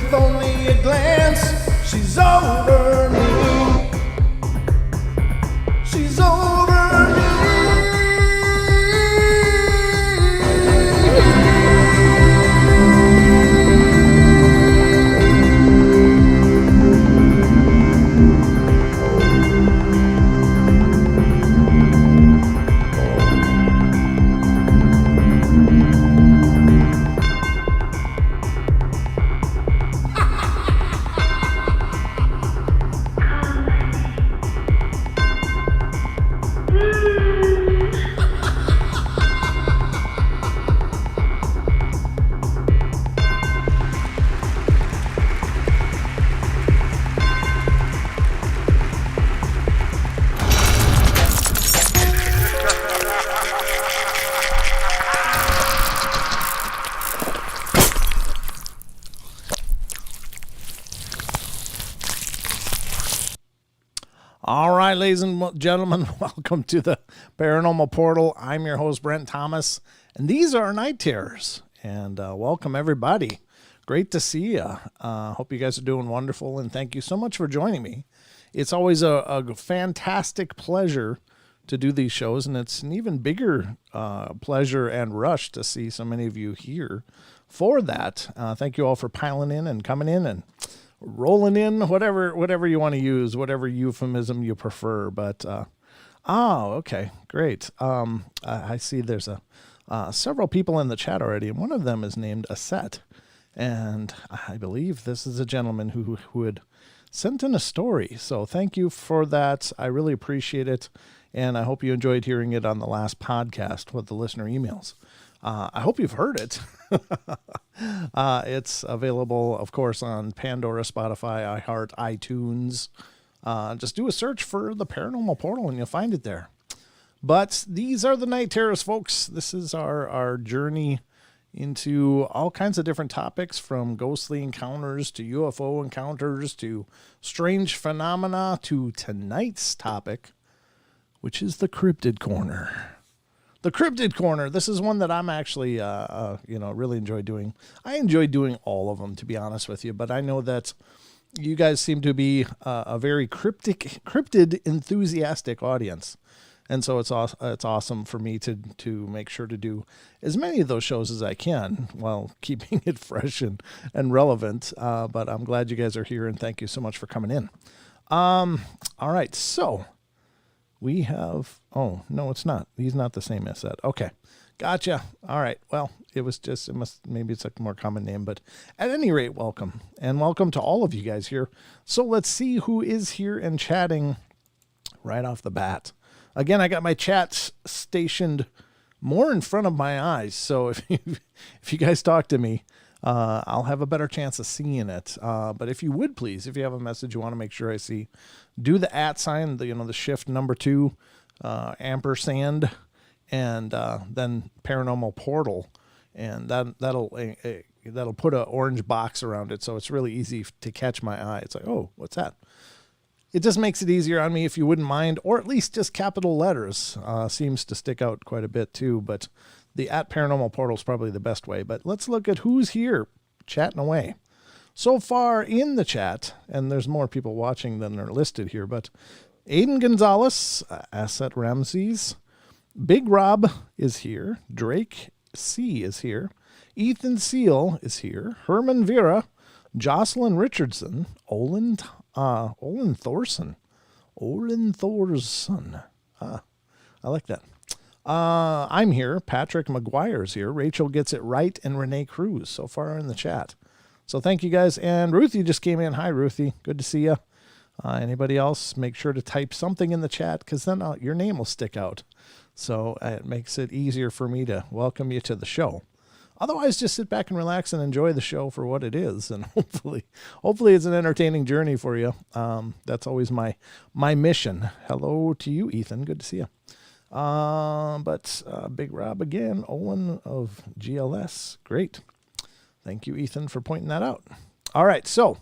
with only a glance. She's over me. She's over me. All right, ladies and gentlemen, welcome to the Paranormal Portal. I'm your host, Brent Thomas, and these are our Night Terrors. And welcome, everybody. Great to see you. Hope you guys are doing wonderful, and thank you so much for joining me. It's always a fantastic pleasure to do these shows, and it's an even bigger pleasure and rush to see so many of you here for that. Thank you all for piling in and coming in and rolling in, whatever you want to use, whatever euphemism you prefer. But okay, great. I see there's several people in the chat already, and one of them is named Aset, and I believe this is a gentleman who had sent in a story. So thank you for that. I really appreciate it, and I hope you enjoyed hearing it on the last podcast with the listener emails. I hope you've heard it. It's available, of course, on Pandora, Spotify, iHeart, iTunes. Just do a search for the Paranormal Portal and you'll find it there. But these are the Night Terrors, folks. This is our journey into all kinds of different topics, from ghostly encounters to UFO encounters to strange phenomena to tonight's topic, which is the Cryptid Corner. The Cryptid Corner. This is one that I'm actually, really enjoy doing. I enjoy doing all of them, to be honest with you. But I know that you guys seem to be a very cryptid enthusiastic audience, and so it's awesome for me to make sure to do as many of those shows as I can while keeping it fresh and relevant. But I'm glad you guys are here, and thank you so much for coming in. All right, so. We have, oh, no, it's not. He's not the same as that. Okay. Gotcha. All right. Well, maybe it's a more common name, but at any rate, welcome. And welcome to all of you guys here. So let's see who is here and chatting right off the bat. Again, I got my chat stationed more in front of my eyes. So if you guys talk to me, I'll have a better chance of seeing it. But if you would please, if you have a message you want to make sure I see, do the @ sign, the shift number 2, ampersand, and then Paranormal Portal, and that'll put an orange box around it, so it's really easy to catch my eye. It's like, oh, what's that? It just makes it easier on me if you wouldn't mind, or at least just capital letters seems to stick out quite a bit too. But the @Paranormal Portal is probably the best way. But let's look at who's here chatting away. So far in the chat, and there's more people watching than are listed here, but Aiden Gonzalez, Asset Ramses, Big Rob is here, Drake C is here, Ethan Seal is here, Herman Vera, Jocelyn Richardson, Olin Thorson. I like that. I'm here. Patrick McGuire's here. Rachel Gets It Right, and Renee Cruz so far in the chat. So thank you guys. And Ruthie just came in. Hi, Ruthie. Good to see you. Anybody else, make sure to type something in the chat, because then your name will stick out. So it makes it easier for me to welcome you to the show. Otherwise, just sit back and relax and enjoy the show for what it is. And hopefully it's an entertaining journey for you. That's always my mission. Hello to you, Ethan. Good to see you. But Big Rob again, Owen of GLS. Great. Thank you, Ethan, for pointing that out. All right, so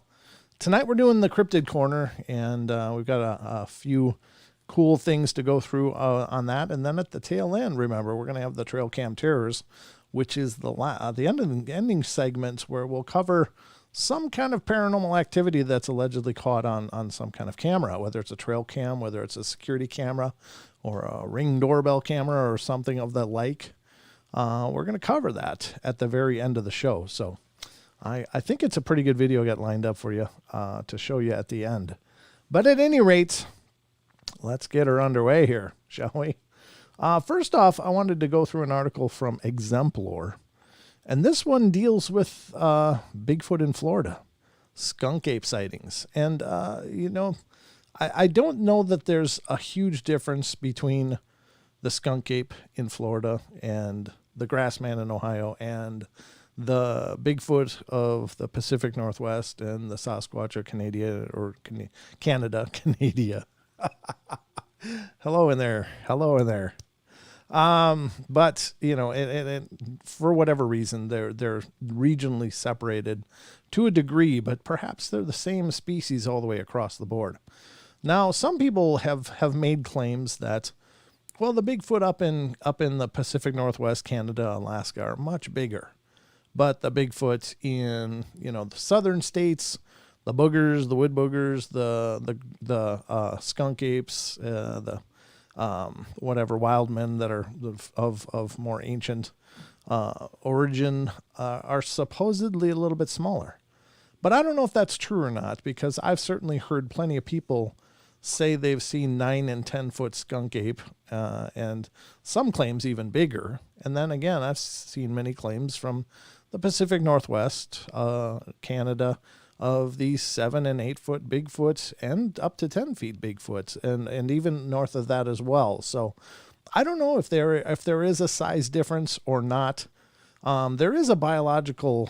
tonight we're doing the Cryptid Corner, and we've got a few cool things to go through on that. And then at the tail end, remember, we're going to have the Trail Cam Terrors, which is the ending segment where we'll cover some kind of paranormal activity that's allegedly caught on some kind of camera, whether it's a trail cam, whether it's a security camera, or a Ring doorbell camera, or something of the like. We're going to cover that at the very end of the show. So I think it's a pretty good video I got lined up for you to show you at the end. But at any rate, let's get her underway here, shall we? First off, I wanted to go through an article from Exemplore. And this one deals with Bigfoot in Florida, skunk ape sightings. And, I don't know that there's a huge difference between the skunk ape in Florida and the grassman in Ohio and the Bigfoot of the Pacific Northwest and the Sasquatch of Canada. Hello in there. But for whatever reason, they're regionally separated to a degree, but perhaps they're the same species all the way across the board. Now, some people have made claims that, well, the Bigfoot up in the Pacific Northwest, Canada, Alaska are much bigger, but the Bigfoot in the southern states, the boogers, the wood boogers, the skunk apes, the whatever wild men that are of more ancient origin are supposedly a little bit smaller. But I don't know if that's true or not, because I've certainly heard plenty of people say they've seen 9 and 10 foot skunk ape, and some claims even bigger. And then again, I've seen many claims from the Pacific Northwest, Canada, of these 7 and 8 foot Bigfoots and up to 10 feet Bigfoots, and even north of that as well. So I don't know if there is a size difference or not. There is a biological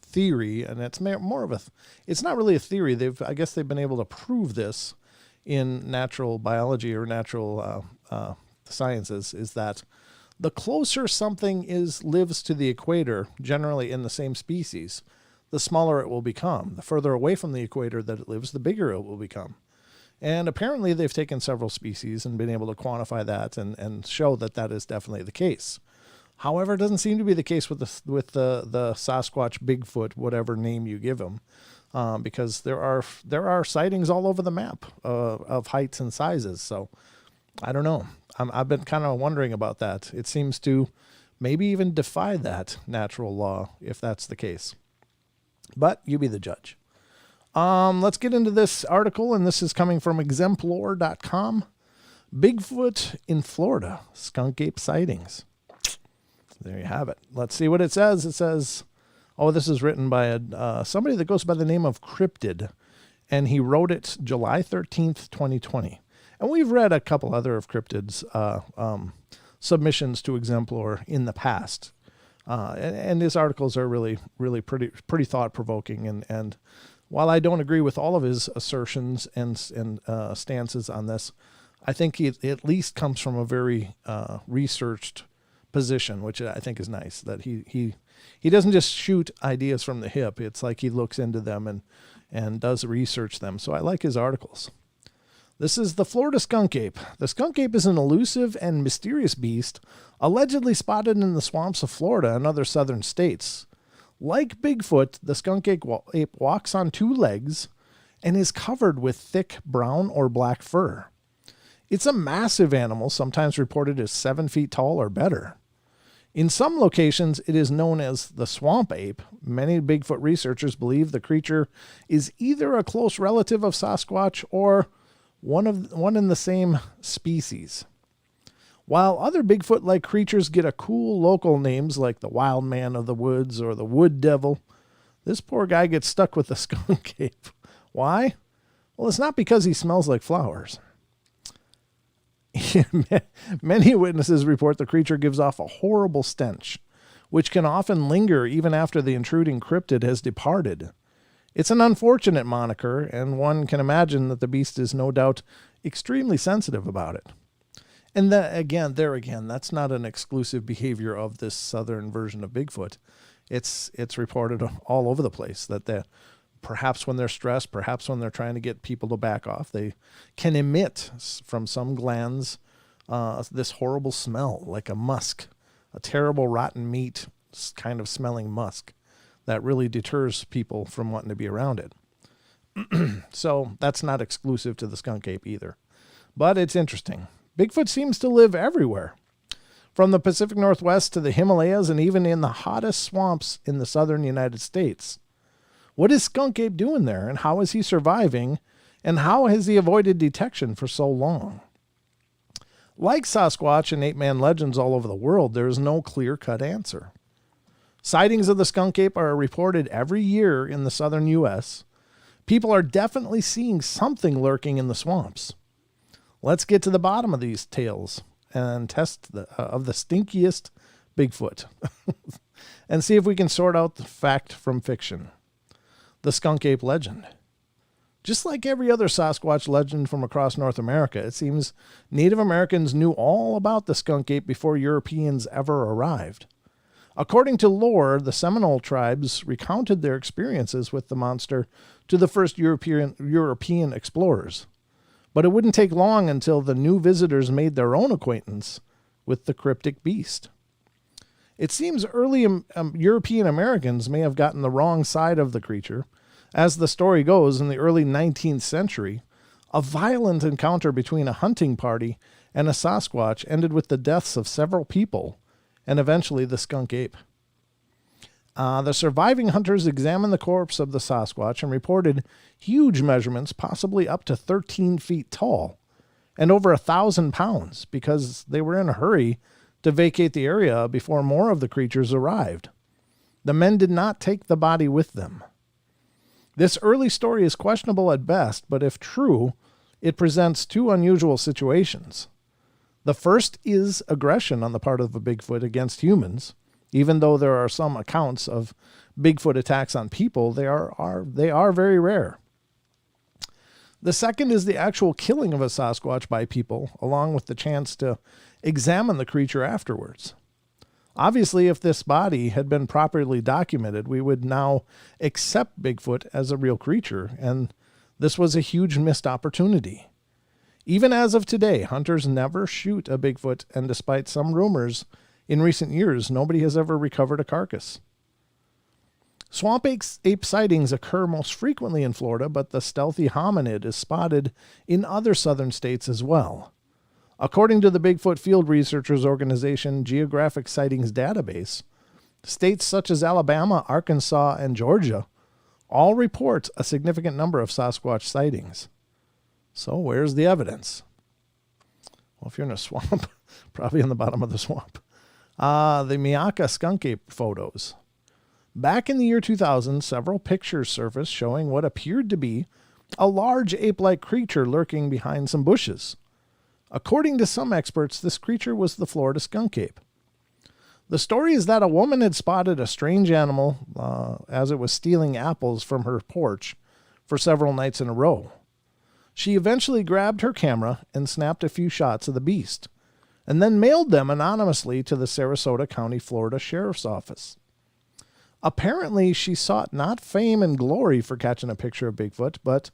theory, and it's more of it's not really a theory. I guess they've been able to prove this in natural biology or natural sciences, is that the closer something lives to the equator, generally in the same species, the smaller it will become. The further away from the equator that it lives, the bigger it will become. And apparently they've taken several species and been able to quantify that and show that is definitely the case. However, it doesn't seem to be the case with the Sasquatch, Bigfoot, whatever name you give them, because there are sightings all over the map of heights and sizes. So I don't know. I've been kind of wondering about that. It seems to maybe even defy that natural law if that's the case. But you be the judge. Let's get into this article, and this is coming from exemplore.com. Bigfoot in Florida, skunk ape sightings. There you have it. Let's see what it says. It says, this is written by somebody that goes by the name of Cryptid, and he wrote it July 13th, 2020. And we've read a couple other of Cryptid's submissions to Exemplore in the past. And his articles are really, really pretty thought-provoking. And while I don't agree with all of his assertions and stances on this, I think he at least comes from a very researched position, which I think is nice. That he doesn't just shoot ideas from the hip. It's like he looks into them and does research them. So I like his articles. This is the Florida skunk ape. The skunk ape is an elusive and mysterious beast allegedly spotted in the swamps of Florida and other southern states. Like Bigfoot, the skunk ape walks on 2 legs and is covered with thick brown or black fur. It's a massive animal, sometimes reported as 7 feet tall or better. In some locations, it is known as the swamp ape. Many Bigfoot researchers believe the creature is either a close relative of Sasquatch or one in the same species. While other Bigfoot-like creatures get a cool local names like the wild man of the woods or the wood devil, this poor guy gets stuck with the skunk ape. Why? Well, it's not because he smells like flowers. Many witnesses report the creature gives off a horrible stench, which can often linger even after the intruding cryptid has departed. It's an unfortunate moniker, and one can imagine that the beast is no doubt extremely sensitive about it. And again, that's not an exclusive behavior of this southern version of Bigfoot. It's reported all over the place that perhaps when they're stressed, perhaps when they're trying to get people to back off, they can emit from some glands this horrible smell, like a musk, a terrible rotten meat kind of smelling musk that really deters people from wanting to be around it. So that's not exclusive to the skunk ape either. But it's interesting. Bigfoot seems to live everywhere, from the Pacific Northwest to the Himalayas and even in the hottest swamps in the southern United States. What is skunk ape doing there, and how is he surviving, and how has he avoided detection for so long? Like Sasquatch and ape-man legends all over the world, there is no clear-cut answer. Sightings of the skunk ape are reported every year in the southern U.S. People are definitely seeing something lurking in the swamps. Let's get to the bottom of these tales and test the stinkiest Bigfoot and see if we can sort out the fact from fiction. The skunk ape legend. Just like every other Sasquatch legend from across North America, it seems Native Americans knew all about the skunk ape before Europeans ever arrived. According to lore, the Seminole tribes recounted their experiences with the monster to the first European explorers. But it wouldn't take long until the new visitors made their own acquaintance with the cryptic beast. It seems early European Americans may have gotten the wrong side of the creature. As the story goes, in the early 19th century, a violent encounter between a hunting party and a Sasquatch ended with the deaths of several people and eventually the skunk ape. The surviving hunters examined the corpse of the Sasquatch and reported huge measurements, possibly up to 13 feet tall and over 1,000 pounds, because they were in a hurry to vacate the area before more of the creatures arrived. The men did not take the body with them. This early story is questionable at best, but if true, it presents two unusual situations. The first is aggression on the part of a Bigfoot against humans. Even though there are some accounts of Bigfoot attacks on people, they are very rare. The second is the actual killing of a Sasquatch by people, along with the chance to examine the creature afterwards. Obviously, if this body had been properly documented, we would now accept Bigfoot as a real creature, and this was a huge missed opportunity. Even as of today, hunters never shoot a Bigfoot, and despite some rumors in recent years, nobody has ever recovered a carcass. Swamp ape sightings occur most frequently in Florida, but the stealthy hominid is spotted in other southern states as well. According to the Bigfoot Field Researchers Organization Geographic Sightings Database, states such as Alabama, Arkansas, and Georgia all report a significant number of Sasquatch sightings. So where's the evidence? Well, if you're in a swamp, probably in the bottom of the swamp. The Miaka skunk ape photos. Back in the year 2000, several pictures surfaced showing what appeared to be a large ape-like creature lurking behind some bushes. According to some experts, this creature was the Florida skunk ape. The story is that a woman had spotted a strange animal as it was stealing apples from her porch for several nights in a row. She eventually grabbed her camera and snapped a few shots of the beast, and then mailed them anonymously to the Sarasota County, Florida Sheriff's Office. Apparently, she sought not fame and glory for catching a picture of Bigfoot, but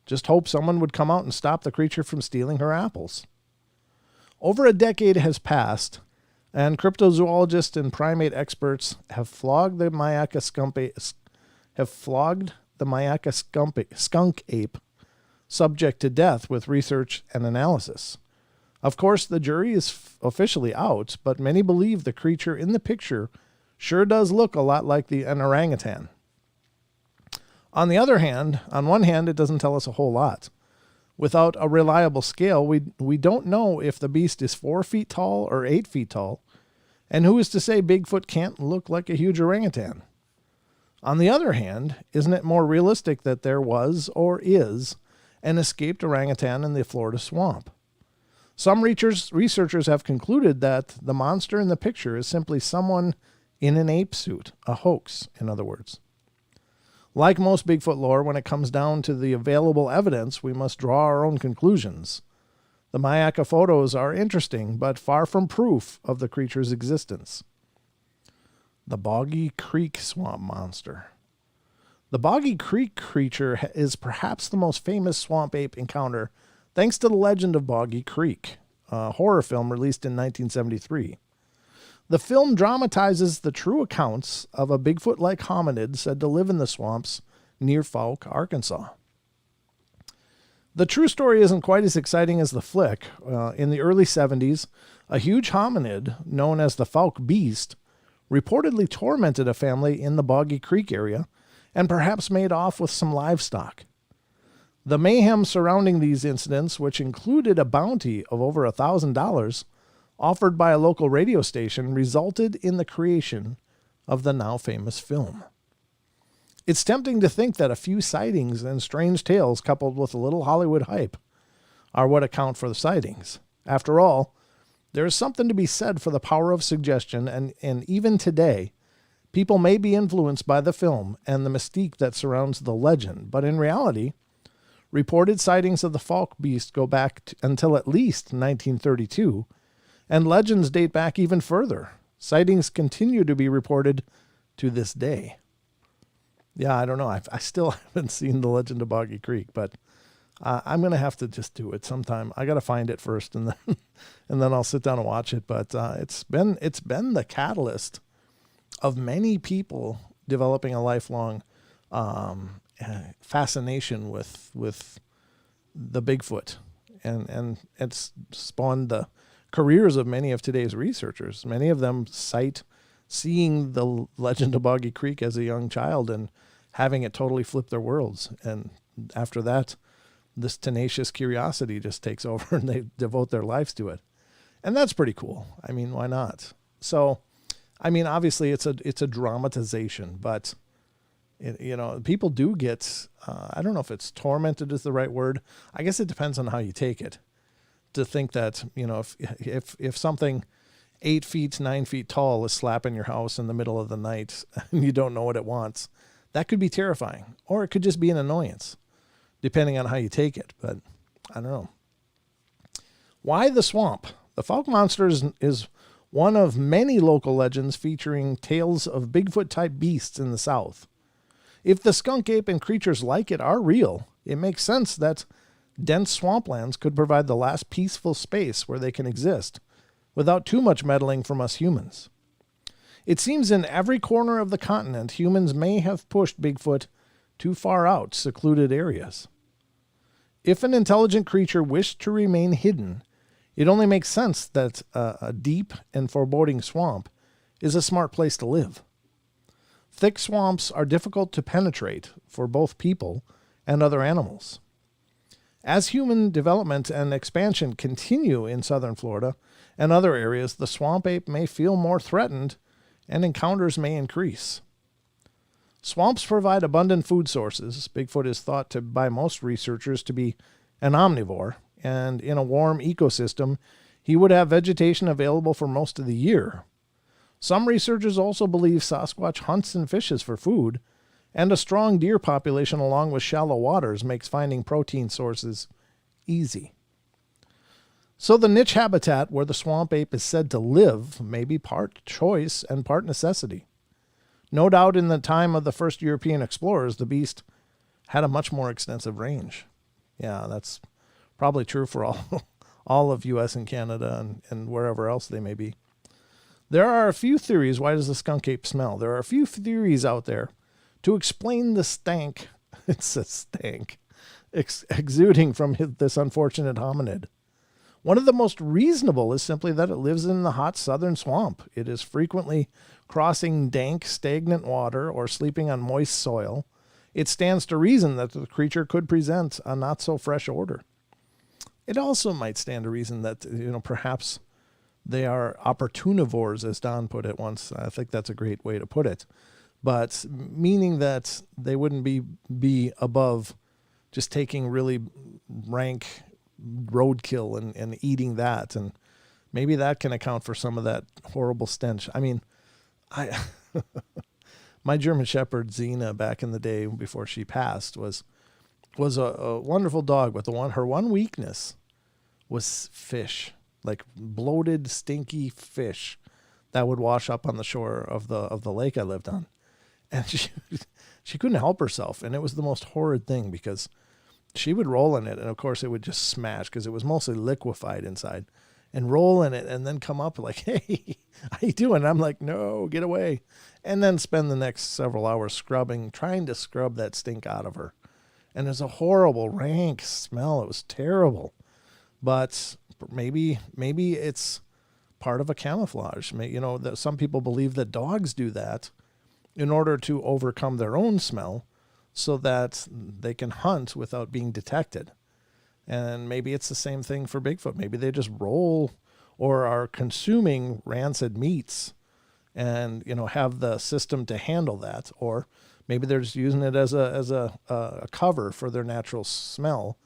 just hoped someone would come out and stop the creature from stealing her apples. Over a decade has passed, and cryptozoologists and primate experts have flogged the Miaka skunk ape subject to death with research and analysis. Of course, the jury is officially out, but many believe the creature in the picture sure does look a lot like an orangutan. On one hand, it doesn't tell us a whole lot. Without a reliable scale, we don't know if the beast is 4 feet tall or 8 feet tall, and who is to say Bigfoot can't look like a huge orangutan? On the other hand, isn't it more realistic that there was, or is, an escaped orangutan in the Florida swamp? Some researchers have concluded that the monster in the picture is simply someone in an ape suit, a hoax, in other words. Like most Bigfoot lore, when it comes down to the available evidence, we must draw our own conclusions. The Miaka photos are interesting, but far from proof of the creature's existence. The Boggy Creek Swamp Monster. The Boggy Creek creature is perhaps the most famous swamp ape encounter, thanks to the legend of Boggy Creek, a horror film released in 1973. The film dramatizes the true accounts of a Bigfoot-like hominid said to live in the swamps near Fouke, Arkansas. The true story isn't quite as exciting as the flick. In the early 70s, a huge hominid known as the Fouke Beast reportedly tormented a family in the Boggy Creek area and perhaps made off with some livestock. The mayhem surrounding these incidents, which included a bounty of over $1,000 offered by a local radio station, resulted in the creation of the now famous film. It's tempting to think that a few sightings and strange tales coupled with a little Hollywood hype are what account for the sightings. After all, there is something to be said for the power of suggestion, and even today, people may be influenced by the film and the mystique that surrounds the legend, but in reality, reported sightings of the Fouke Beast go back until at least 1932, and legends date back even further. Sightings continue to be reported to this day. Yeah, I don't know. I still haven't seen The Legend of Boggy Creek, but I'm going to have to just do it sometime. I got to find it first, and then I'll sit down and watch it. But it's been the catalyst of many people developing a lifelong fascination with the Bigfoot, and it's spawned the careers of many of today's researchers. Many of them cite seeing The Legend of Boggy Creek as a young child and having it totally flip their worlds. And after that, this tenacious curiosity just takes over and they devote their lives to it. And that's pretty cool. I mean, why not? So, I mean, obviously it's a dramatization, but people do get, I don't know if it's tormented is the right word. I guess it depends on how you take it. To think that, if something 8 feet, 9 feet tall is slapping your house in the middle of the night and you don't know what it wants, that could be terrifying, or it could just be an annoyance, depending on how you take it. But I don't know. Why the swamp? The Fouke monster is one of many local legends featuring tales of Bigfoot-type beasts in the South. If the skunk ape and creatures like it are real, it makes sense that dense swamplands could provide the last peaceful space where they can exist, without too much meddling from us humans. It seems in every corner of the continent, humans may have pushed Bigfoot too far out secluded areas. If an intelligent creature wished to remain hidden, it only makes sense that a deep and foreboding swamp is a smart place to live. Thick swamps are difficult to penetrate for both people and other animals. As human development and expansion continue in southern Florida and other areas, the swamp ape may feel more threatened and encounters may increase. Swamps provide abundant food sources. Bigfoot is thought to by most researchers to be an omnivore, and in a warm ecosystem, he would have vegetation available for most of the year. Some researchers also believe Sasquatch hunts and fishes for food, and a strong deer population along with shallow waters makes finding protein sources easy. So the niche habitat where the swamp ape is said to live may be part choice and part necessity. No doubt in the time of the first European explorers, the beast had a much more extensive range. Yeah, that's probably true for all of U.S. and Canada and wherever else they may be. There are a few theories. Why does the skunk ape smell? There are a few theories out there to explain the stank, it's a stank, exuding from this unfortunate hominid. One of the most reasonable is simply that it lives in the hot southern swamp. It is frequently crossing dank, stagnant water or sleeping on moist soil. It stands to reason that the creature could present a not-so-fresh odor. It also might stand to reason that, perhaps they are opportunivores, as Don put it once. I think that's a great way to put it. But meaning that they wouldn't be above just taking really rank roadkill and eating that, and maybe that can account for some of that horrible stench. I mean, my German Shepherd Xena back in the day before she passed was a wonderful dog, but her one weakness was fish, like bloated, stinky fish that would wash up on the shore of the lake I lived on, and she couldn't help herself, and it was the most horrid thing because she would roll in it, and of course it would just smash because it was mostly liquefied inside. and roll in it and then come up like, hey, how you doing? And I'm like, no, get away. And then spend the next several hours scrubbing, trying to scrub that stink out of her. And there's a horrible, rank smell. It was terrible. But maybe it's part of a camouflage. That some people believe that dogs do that in order to overcome their own smell so that they can hunt without being detected. And maybe it's the same thing for Bigfoot. Maybe they just roll or are consuming rancid meats and, have the system to handle that. Or maybe they're just using it as a cover for their natural smell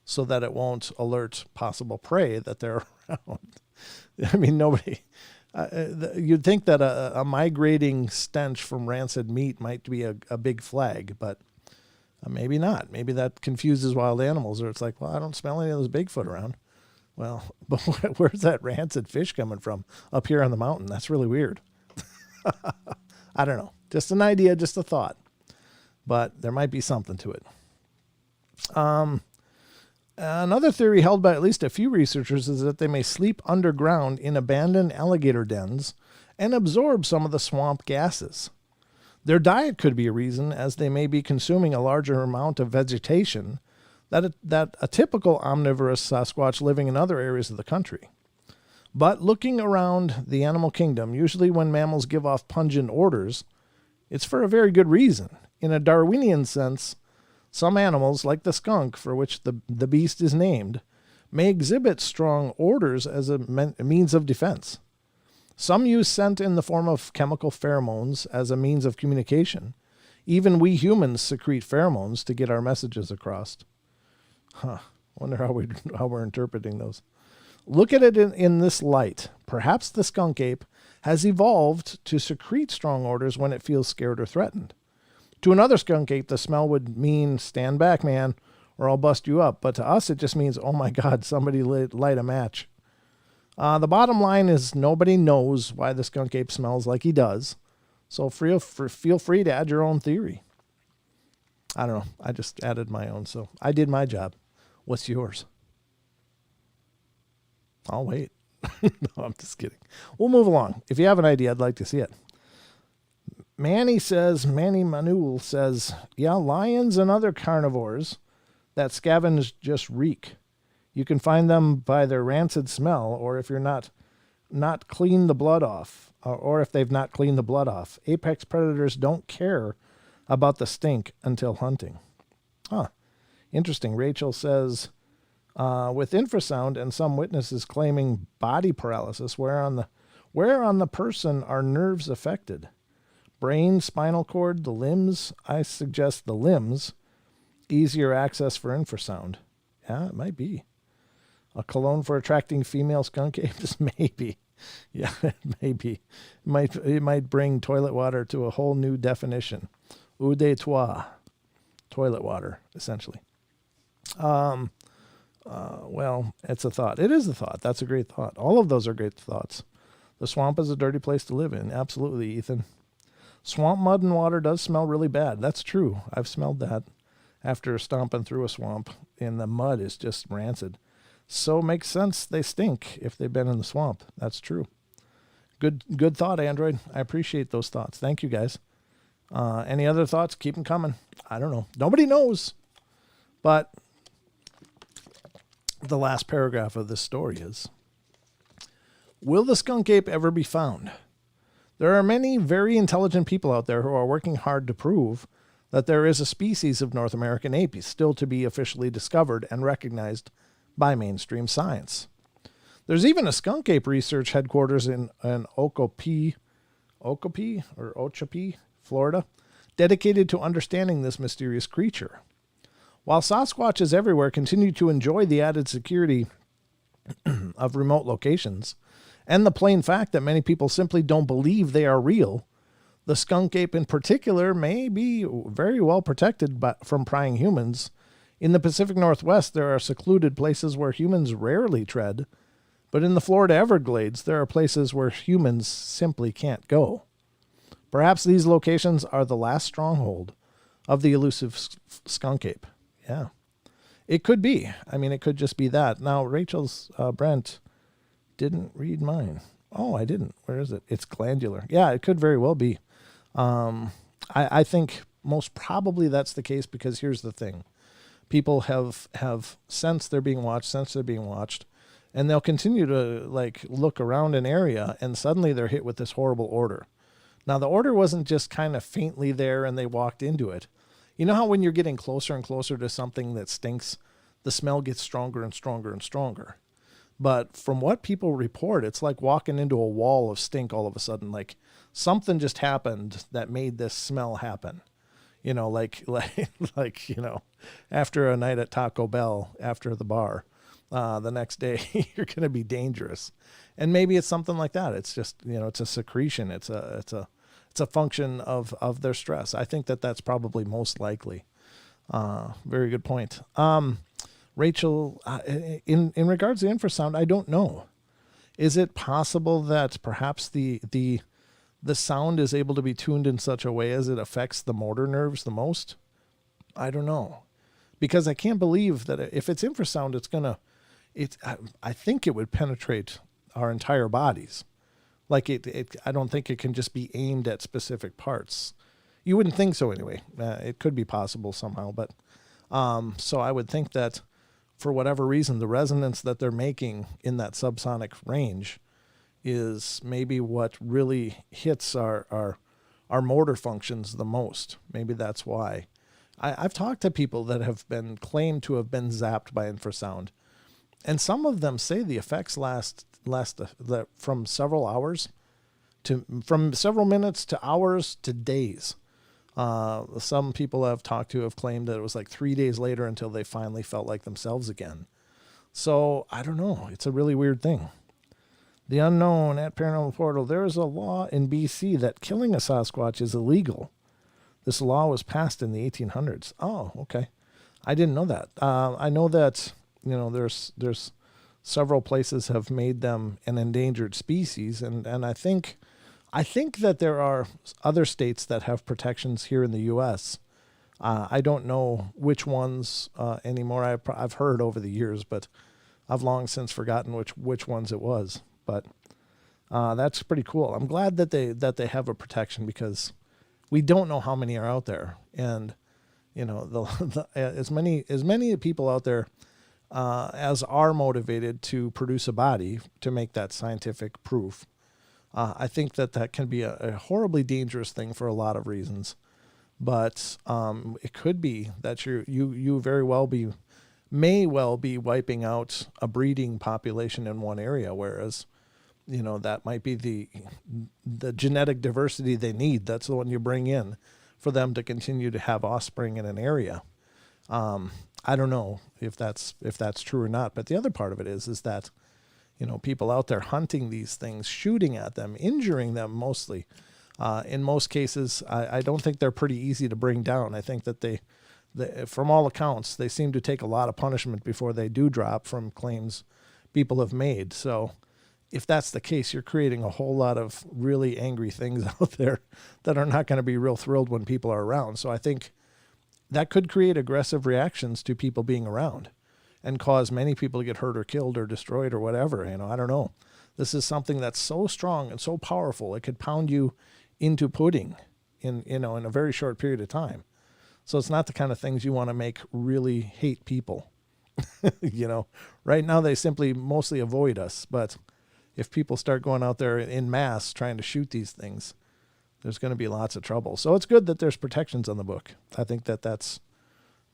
so that it won't alert possible prey that they're around. I mean, nobody... you'd think that a migrating stench from rancid meat might be a big flag, but maybe not. Maybe that confuses wild animals, or it's like, well, I don't smell any of those Bigfoot around. Well, but where's that rancid fish coming from? Up here on the mountain. That's really weird. I don't know. Just an idea, just a thought. But there might be something to it. Another theory held by at least a few researchers is that they may sleep underground in abandoned alligator dens and absorb some of the swamp gases. Their diet could be a reason, as they may be consuming a larger amount of vegetation that a typical omnivorous Sasquatch living in other areas of the country. But looking around the animal kingdom, usually when mammals give off pungent odors, it's for a very good reason. In a Darwinian sense, some animals, like the skunk, for which the beast is named, may exhibit strong odors as a means of defense. Some use scent in the form of chemical pheromones as a means of communication. Even we humans secrete pheromones to get our messages across. Wonder how we're interpreting those. Look at it in this light. Perhaps the skunk ape has evolved to secrete strong odors when it feels scared or threatened. To another skunk ape, the smell would mean, stand back, man, or I'll bust you up. But to us, it just means, oh my God, somebody light a match. The bottom line is nobody knows why the skunk ape smells like he does. So feel free to add your own theory. I don't know. I just added my own, so I did my job. What's yours? I'll wait. No, I'm just kidding. We'll move along. If you have an idea, I'd like to see it. Manny Manuel says, yeah, lions and other carnivores that scavenge just reek. You can find them by their rancid smell, or if you're not clean the blood off, or if they've not cleaned the blood off. Apex predators don't care about the stink until hunting. Interesting. Rachel says, with infrasound and some witnesses claiming body paralysis, where on the person are nerves affected? Brain, spinal cord, the limbs? I suggest the limbs. Easier access for infrasound. Yeah, it might be. A cologne for attracting female skunk apes? Maybe. Yeah, it may be. It might bring toilet water to a whole new definition. Eau de toi. Toilet water, essentially. Well, it's a thought. It is a thought. That's a great thought. All of those are great thoughts. The swamp is a dirty place to live in. Absolutely, Ethan. Swamp mud and water does smell really bad. That's true. I've smelled that after stomping through a swamp, and the mud is just rancid. So it makes sense they stink if they've been in the swamp. That's true. Good thought, Android. I appreciate those thoughts. Thank you, guys. Any other thoughts? Keep them coming. I don't know. Nobody knows. But the last paragraph of this story is, will the skunk ape ever be found? There are many very intelligent people out there who are working hard to prove that there is a species of North American ape still to be officially discovered and recognized by mainstream science. There's even a skunk ape research headquarters in Okeechobee, Florida, dedicated to understanding this mysterious creature. While Sasquatches everywhere continue to enjoy the added security of remote locations, and the plain fact that many people simply don't believe they are real, the skunk ape in particular may be very well protected from prying humans. In the Pacific Northwest, there are secluded places where humans rarely tread, but in the Florida Everglades, there are places where humans simply can't go. Perhaps these locations are the last stronghold of the elusive skunk ape. Yeah, it could be. I mean, it could just be that. Now, Brent didn't read mine. Oh, I didn't. Where is it? It's glandular. Yeah, it could very well be. I think most probably that's the case, because here's the thing. People have sensed they're being watched, and they'll continue to like look around an area, and suddenly they're hit with this horrible odor. Now, the odor wasn't just kind of faintly there and they walked into it. You know how when you're getting closer and closer to something that stinks, the smell gets stronger and stronger and stronger. But from what people report, it's like walking into a wall of stink all of a sudden. Like something just happened that made this smell happen. You know, like you know, after a night at Taco Bell after the bar, the next day you're going to be dangerous. And maybe it's something like that. It's just, you know, it's a secretion. It's a function of their stress. I think that's probably most likely. Very good point. Rachel, in regards to infrasound, I don't know. Is it possible that perhaps the sound is able to be tuned in such a way as it affects the motor nerves the most? I don't know. Because I can't believe that if it's infrasound, I think it would penetrate our entire bodies. Like I don't think it can just be aimed at specific parts. You wouldn't think so anyway. It could be possible somehow, but so I would think that for whatever reason, the resonance that they're making in that subsonic range is maybe what really hits our motor functions the most. Maybe that's why. I've talked to people that have been claimed to have been zapped by infrasound, and some of them say the effects last from several hours from several minutes to hours to days. Some people I've talked to have claimed that it was like 3 days later until they finally felt like themselves again. So I don't know. It's a really weird thing. The unknown at Paranormal Portal. There is a law in BC that killing a Sasquatch is illegal. This law was passed in the 1800s. Oh, okay. I didn't know that. I know that, you know, there's several places have made them an endangered species, and I think that there are other states that have protections here in the U.S. I don't know which ones anymore. I've heard over the years, but I've long since forgotten which ones it was. But that's pretty cool. I'm glad that they have a protection, because we don't know how many are out there, and you know as many people out there as are motivated to produce a body to make that scientific proof. I think that can be a horribly dangerous thing for a lot of reasons, but it could be that you may well be wiping out a breeding population in one area, whereas you know that might be the genetic diversity they need. That's the one you bring in for them to continue to have offspring in an area. I don't know if that's true or not, but the other part of it is that, you know, people out there hunting these things, shooting at them, injuring them mostly. In most cases, I don't think they're pretty easy to bring down. I think that they, from all accounts, they seem to take a lot of punishment before they do drop, from claims people have made. So if that's the case, you're creating a whole lot of really angry things out there that are not going to be real thrilled when people are around. So I think that could create aggressive reactions to people being around and cause many people to get hurt or killed or destroyed or whatever. You know, I don't know. This is something that's so strong and so powerful, it could pound you into pudding in a very short period of time. So it's not the kind of things you want to make really hate people. You know, right now they simply mostly avoid us. But if people start going out there in mass trying to shoot these things, there's going to be lots of trouble. So it's good that there's protections on the book. I think that's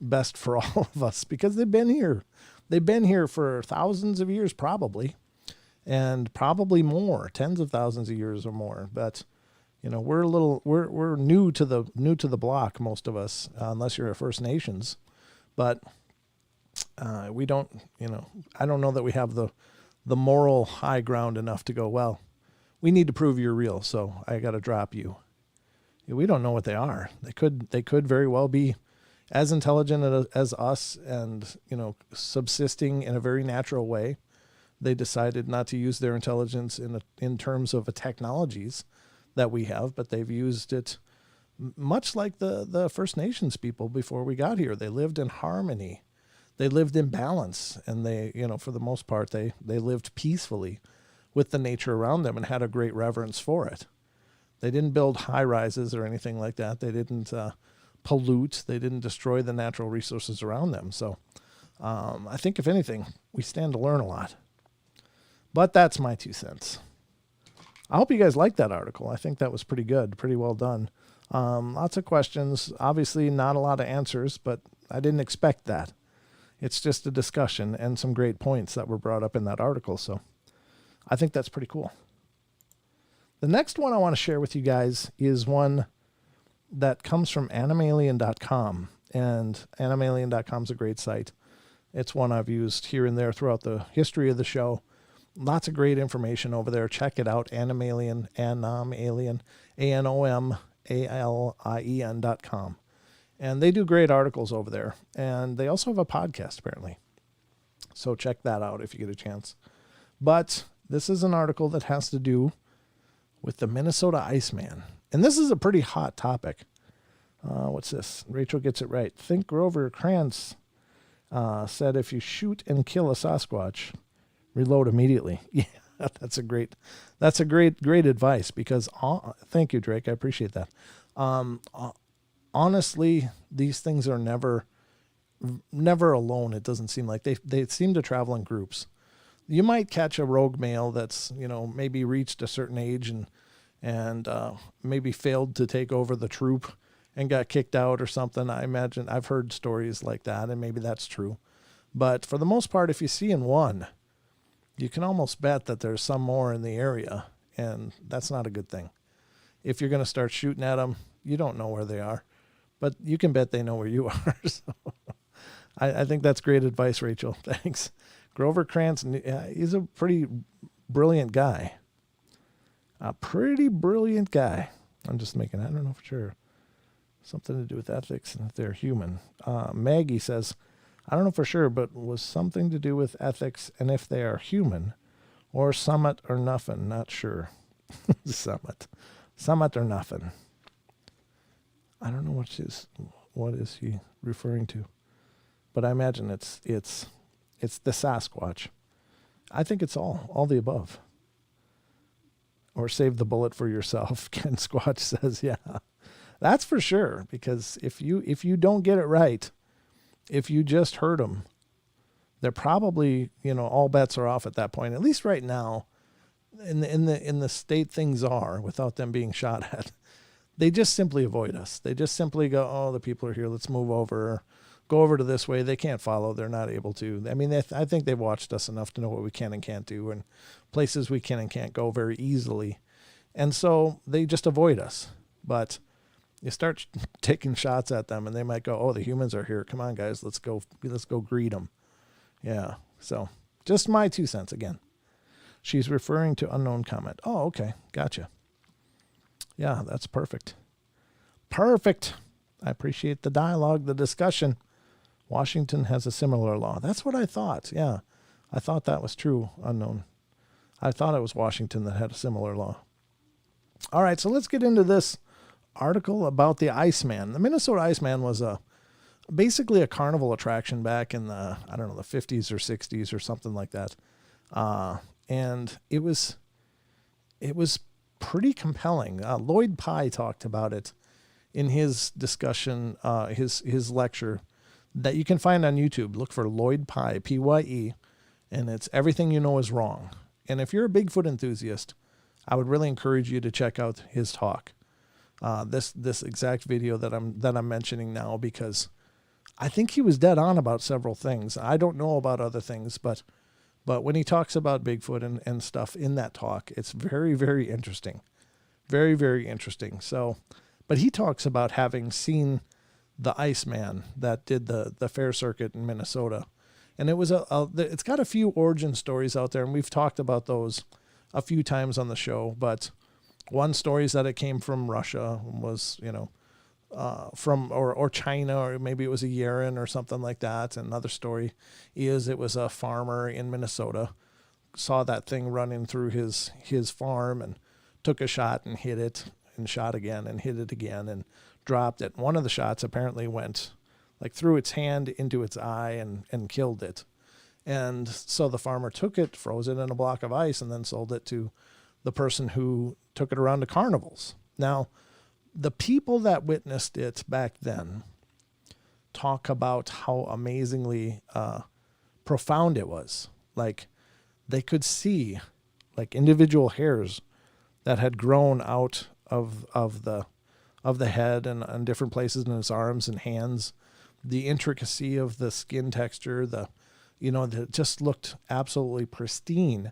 best for all of us, because they've been here. They've been here for thousands of years, probably, and probably more, tens of thousands of years or more. But you know, we're new to the block, most of us, unless you're a First Nations. But we don't, you know, I don't know that we have the moral high ground enough to go, well, we need to prove you're real, so I got to drop you. We don't know what they are. They could very well be as intelligent as us, and you know, subsisting in a very natural way. They decided not to use their intelligence in terms of the technologies that we have, but they've used it much like the First Nations people before we got here. They lived in harmony. They lived in balance, and they, you know, for the most part, they lived peacefully with the nature around them and had a great reverence for it. They didn't build high rises or anything like that. They didn't pollute. They didn't destroy the natural resources around them. So I think, if anything, we stand to learn a lot. But that's my 2 cents. I hope you guys liked that article. I think that was pretty good, pretty well done. Lots of questions. Obviously, not a lot of answers, but I didn't expect that. It's just a discussion and some great points that were brought up in that article. So I think that's pretty cool. The next one I want to share with you guys is one that comes from animalien.com. And animalien.com is a great site. It's one I've used here and there throughout the history of the show. Lots of great information over there. Check it out. Animalien, ANOMALIEN.com. And they do great articles over there. And they also have a podcast, apparently. So check that out if you get a chance. But this is an article that has to do with the Minnesota Iceman. And this is a pretty hot topic. What's this? Rachel gets it right. Think Grover Krantz said, if you shoot and kill a Sasquatch, reload immediately. Yeah, that's a great advice, because thank you, Drake. I appreciate that. Honestly, these things are never alone. It doesn't seem like they seem to travel in groups. You might catch a rogue male that's, maybe reached a certain age and maybe failed to take over the troop and got kicked out or something. I imagine I've heard stories like that, and maybe that's true. But for the most part, if you see in one, you can almost bet that there's some more in the area, and that's not a good thing. If you're going to start shooting at them, you don't know where they are, but you can bet they know where you are. So I think that's great advice, Rachel. Thanks. Grover Krantz, he's a pretty brilliant guy. A pretty brilliant guy. I'm just making, I don't know for sure. Something to do with ethics and if they're human. Maggie says, I don't know for sure, but was something to do with ethics and if they are human, or summit or nothing, not sure. Summit or nothing. I don't know what is he referring to, but I imagine it's the Sasquatch. I think it's all the above. Or save the bullet for yourself, Ken Squatch says, yeah. That's for sure, because if you don't get it right, if you just hurt them, they're probably, all bets are off at that point. At least right now, in the state things are, without them being shot at, they just simply avoid us. They just simply go, oh, the people are here, let's move over, go over to this way. They can't follow. They're not able to. I mean, I think they've watched us enough to know what we can and can't do, and places we can and can't go very easily. And so they just avoid us. But you start taking shots at them, and they might go, oh, the humans are here. Come on, guys, let's go greet them. Yeah, so just my 2 cents again. She's referring to unknown comment. Oh, okay, gotcha. Yeah, that's perfect. Perfect. I appreciate the dialogue, the discussion. Washington has a similar law. That's what I thought, yeah. I thought that was true, unknown. I thought it was Washington that had a similar law. All right, so let's get into this article about the Iceman. The Minnesota Iceman was basically a carnival attraction back in the 50s or 60s or something like that. And it was pretty compelling. Lloyd Pye talked about it in his discussion, his lecture that you can find on YouTube. Look for Lloyd Pye, P-Y-E, and it's Everything You Know Is Wrong. And if you're a Bigfoot enthusiast, I would really encourage you to check out his talk. This exact video that I'm mentioning now, because I think he was dead on about several things. I don't know about other things, but when he talks about Bigfoot and stuff in that talk, it's very, very interesting. Very, very interesting. So, but he talks about having seen the Iceman that did the fair circuit in Minnesota. And it was it's got a few origin stories out there, and we've talked about those a few times on the show, but one story is that it came from Russia, was, from or China, or maybe it was a Yeren or something like that. And another story is it was a farmer in Minnesota, saw that thing running through his farm and took a shot and hit it, and shot again and hit it again and dropped it. One of the shots apparently went like through its hand into its eye and killed it. And so the farmer took it, froze it in a block of ice, and then sold it to the person who took it around to carnivals. Now, the people that witnessed it back then talk about how amazingly profound it was. Like, they could see like individual hairs that had grown out of the head and on different places in his arms and hands. The intricacy of the skin texture, it just looked absolutely pristine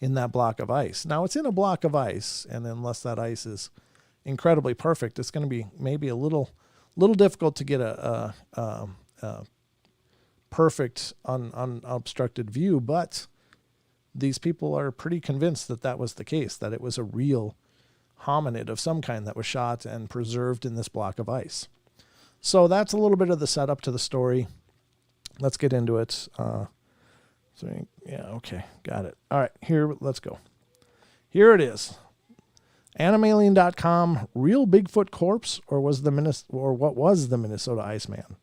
in that block of ice. Now, it's in a block of ice, and unless that ice is incredibly perfect, it's going to be maybe a little difficult to get a perfect unobstructed view, but these people are pretty convinced that that was the case, that it was a real hominid of some kind that was shot and preserved in this block of ice. So that's a little bit of the setup to the story. Let's get into it. Okay, got it. All right, let's go. Here it is. Animalien.com, real Bigfoot corpse, or what was the Minnesota Iceman?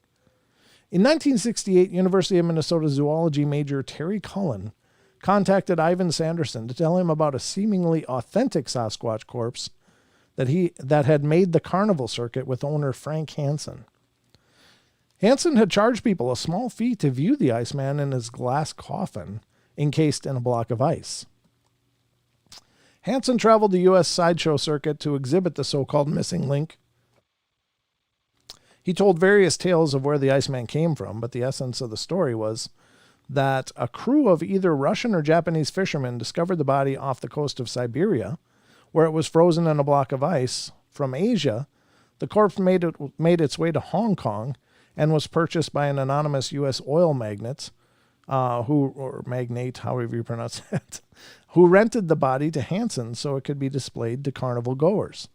In 1968, University of Minnesota zoology major Terry Cullen contacted Ivan Sanderson to tell him about a seemingly authentic Sasquatch corpse that had made the carnival circuit with owner Frank Hansen. Hansen had charged people a small fee to view the Iceman in his glass coffin, encased in a block of ice. Hansen traveled the U.S. sideshow circuit to exhibit the so-called missing link. He told various tales of where the Iceman came from, but the essence of the story was that a crew of either Russian or Japanese fishermen discovered the body off the coast of Siberia, where it was frozen in a block of ice. From Asia, the corpse made its way to Hong Kong and was purchased by an anonymous U.S. oil magnate, magnate, however you pronounce it, who rented the body to Hansen so it could be displayed to carnival goers.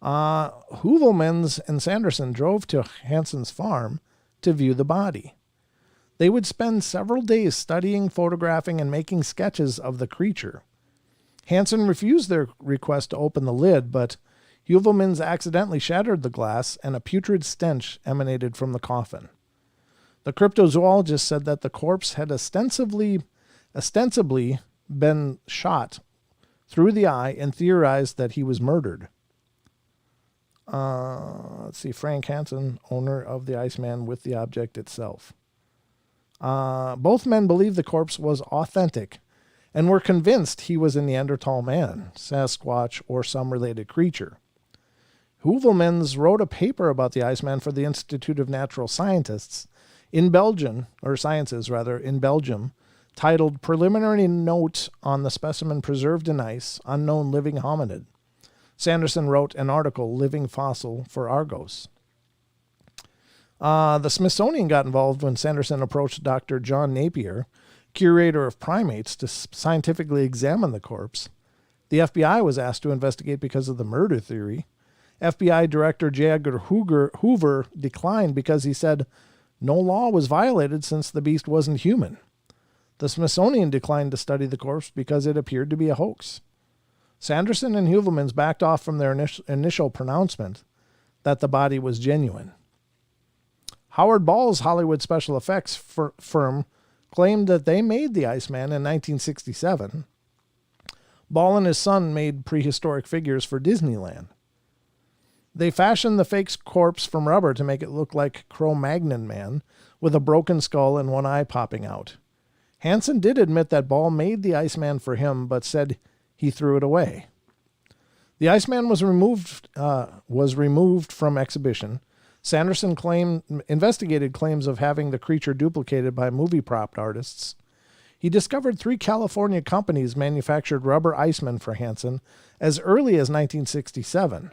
Heuvelmans and Sanderson drove to Hansen's farm to view the body. They would spend several days studying, photographing, and making sketches of the creature. Hansen refused their request to open the lid, but Heuvelmans accidentally shattered the glass, and a putrid stench emanated from the coffin. The cryptozoologist said that the corpse had ostensibly been shot through the eye and theorized that he was murdered. Let's see, Frank Hansen, owner of the Iceman with the object itself. Both men believed the corpse was authentic and were convinced he was a Neanderthal man, Sasquatch, or some related creature. Heuvelmans wrote a paper about the Iceman for the Institute of Natural Sciences in Belgium, titled Preliminary Note on the Specimen Preserved in Ice, Unknown Living Hominid. Sanderson wrote an article, Living Fossil, for Argos. The Smithsonian got involved when Sanderson approached Dr. John Napier, curator of primates, to scientifically examine the corpse. The FBI was asked to investigate because of the murder theory. FBI Director J. Edgar Hoover declined because he said no law was violated since the beast wasn't human. The Smithsonian declined to study the corpse because it appeared to be a hoax. Sanderson and Heuvelmans backed off from their initial pronouncement that the body was genuine. Howard Ball's Hollywood special effects firm claimed that they made the Iceman in 1967. Ball and his son made prehistoric figures for Disneyland. They fashioned the fake corpse from rubber to make it look like Cro-Magnon Man, with a broken skull and one eye popping out. Hansen did admit that Ball made the Iceman for him, but said he threw it away. The Iceman was removed from exhibition. Sanderson investigated claims of having the creature duplicated by movie prop artists. He discovered 3 California companies manufactured rubber Icemen for Hansen as early as 1967.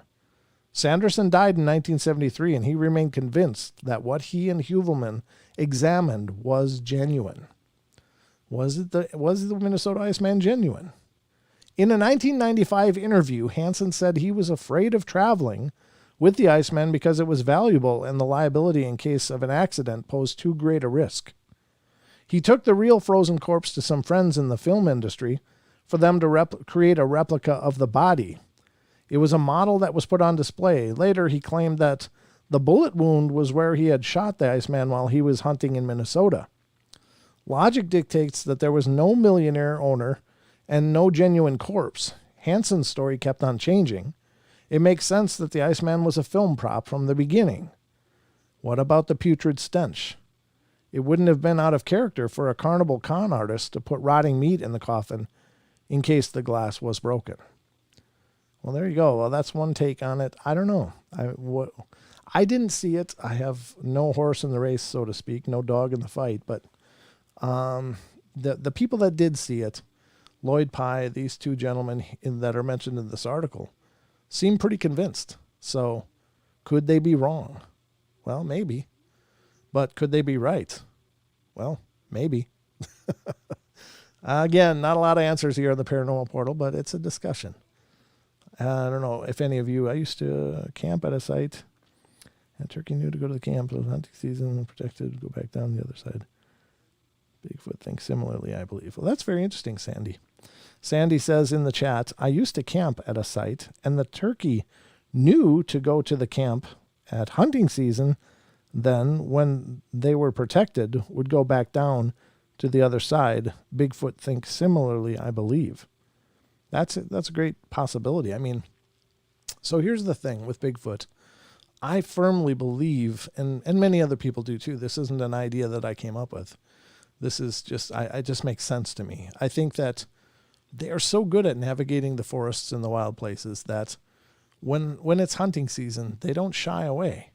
Sanderson died in 1973, and he remained convinced that what he and Heuvelman examined was genuine. Was the Minnesota Iceman genuine? In a 1995 interview, Hansen said he was afraid of traveling with the Iceman because it was valuable and the liability in case of an accident posed too great a risk. He took the real frozen corpse to some friends in the film industry for them to create a replica of the body. It was a model that was put on display. Later, he claimed that the bullet wound was where he had shot the Iceman while he was hunting in Minnesota. Logic dictates that there was no millionaire owner and no genuine corpse. Hanson's story kept on changing. It makes sense that the Iceman was a film prop from the beginning. What about the putrid stench? It wouldn't have been out of character for a carnival con artist to put rotting meat in the coffin in case the glass was broken. Well, there you go. Well, that's one take on it. I don't know. I didn't see it. I have no horse in the race, so to speak, no dog in the fight. But the people that did see it, Lloyd Pye, these two gentlemen that are mentioned in this article, seem pretty convinced. So could they be wrong? Well, maybe. But could they be right? Well, maybe. Again, not a lot of answers here on the Paranormal Portal, but it's a discussion. I don't know if any of you, I used to camp at a site, and Turkey knew to go to the camp. It was hunting season, protected, go back down the other side. Bigfoot thinks similarly, I believe. Well, that's very interesting, Sandy. Sandy says in the chat, I used to camp at a site, and the turkey knew to go to the camp at hunting season. Then, when they were protected, would go back down to the other side. Bigfoot thinks similarly, I believe. That's a great possibility. I mean, so here's the thing with Bigfoot. I firmly believe, and many other people do too, this isn't an idea that I came up with. This is just, it just makes sense to me. I think that they are so good at navigating the forests and the wild places that when it's hunting season, they don't shy away.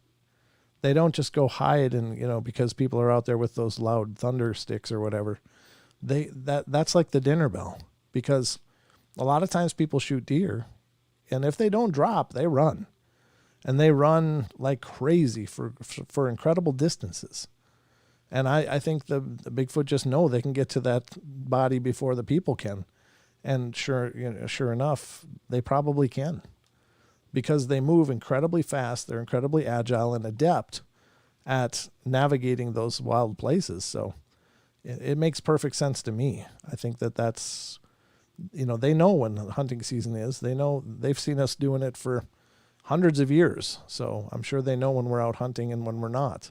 They don't just go hide and, because people are out there with those loud thunder sticks or whatever. That's like the dinner bell, because a lot of times people shoot deer, and if they don't drop, they run. And they run like crazy for incredible distances. And I think the Bigfoot just know they can get to that body before the people can. And sure enough, they probably can. Because they move incredibly fast, they're incredibly agile and adept at navigating those wild places. So it makes perfect sense to me. I think that's, they know when hunting season is. They know, they've seen us doing it for hundreds of years. So I'm sure they know when we're out hunting and when we're not.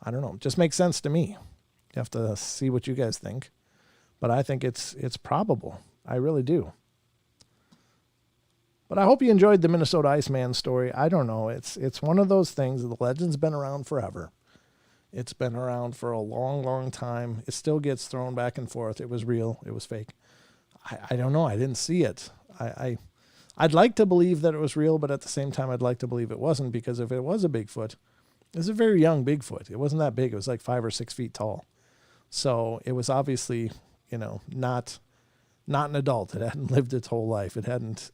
I don't know. It just makes sense to me. You have to see what you guys think. But I think it's probable. I really do. But I hope you enjoyed the Minnesota Iceman story. I don't know. It's one of those things. The legend's been around forever. It's been around for a long, long time. It still gets thrown back and forth. It was real. It was fake. I don't know. I didn't see it. I'd like to believe that it was real, but at the same time, I'd like to believe it wasn't, because if it was a Bigfoot, it was a very young Bigfoot. It wasn't that big. It was like 5 or 6 feet tall. So it was obviously, not an adult. It hadn't lived its whole life. It hadn't,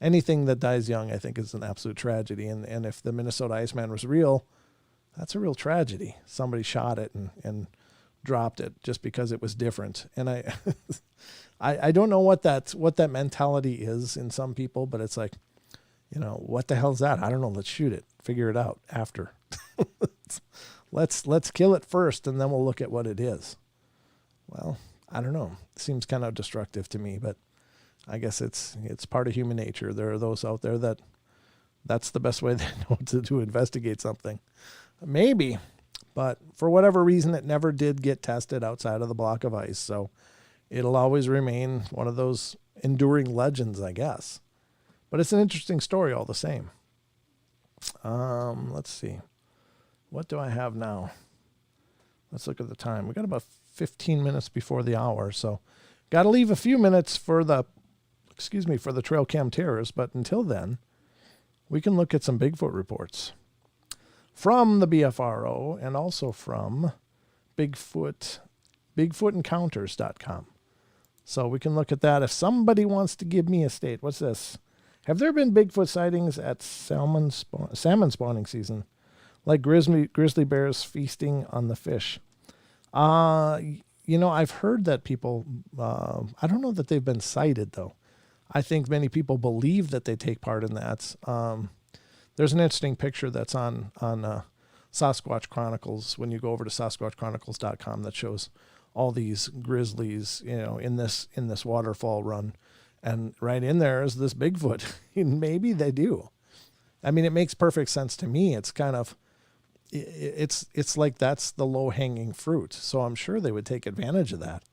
anything that dies young, I think, is an absolute tragedy. And if the Minnesota Iceman was real, that's a real tragedy. Somebody shot it and dropped it just because it was different. And I don't know what that mentality is in some people, but it's like, what the hell's that? I don't know. Let's shoot it. Figure it out after. Let's kill it first, and then we'll look at what it is. Well, I don't know. It seems kind of destructive to me, but I guess it's part of human nature. There are those out there that's the best way they know to investigate something. Maybe, but for whatever reason, it never did get tested outside of the block of ice. So it'll always remain one of those enduring legends, I guess. But it's an interesting story all the same. Let's see. What do I have now? Let's look at the time. We got about 15 minutes before the hour, so got to leave a few minutes for the trail cam terrors. But until then, we can look at some Bigfoot reports from the BFRO and also from bigfootencounters.com. So we can look at that. If somebody wants to give me a state, what's this? Have there been Bigfoot sightings at salmon spawning season, like grizzly bears feasting on the fish? I've heard that people, I don't know that they've been sighted, though. I think many people believe that they take part in that. There's an interesting picture that's on Sasquatch Chronicles when you go over to sasquatchchronicles.com that shows all these grizzlies, in this waterfall run. And right in there is this Bigfoot. Maybe they do. I mean, it makes perfect sense to me. It's kind of, it's like that's the low hanging fruit. So I'm sure they would take advantage of that.